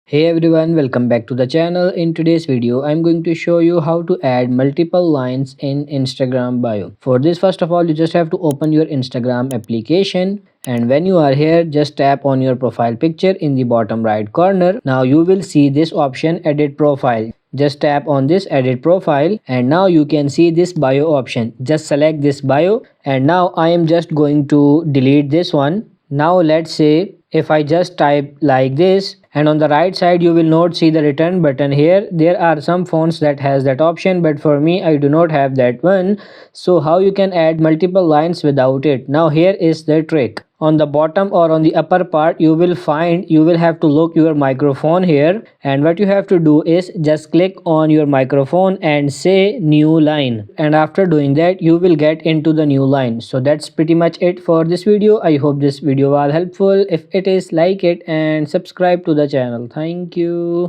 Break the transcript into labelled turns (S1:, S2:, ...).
S1: Hey everyone, welcome back to the channel. In today's video, I'm going to show you how to add multiple lines in Instagram bio. For this, first of all, you just have to open your Instagram application. And when you are here, just tap on your profile picture in the bottom right corner. Now you will see this option, edit profile. Just tap on this edit profile and now you can see this bio option. Just select this bio and now I am just going to delete this one. Now let's say if I just type like this, and on the right side you will not see the return button here. There are some fonts that has that option, but for me I do not have that one. So how you can add multiple lines without it? Now here is the trick. On the bottom or on the upper part you will have to look your microphone here, and what you have to do is just click on your microphone and say new line, and after doing that you will get into the new line. So that's pretty much it for this video. I hope this video was helpful. If it is, like it and subscribe to the channel. Thank you.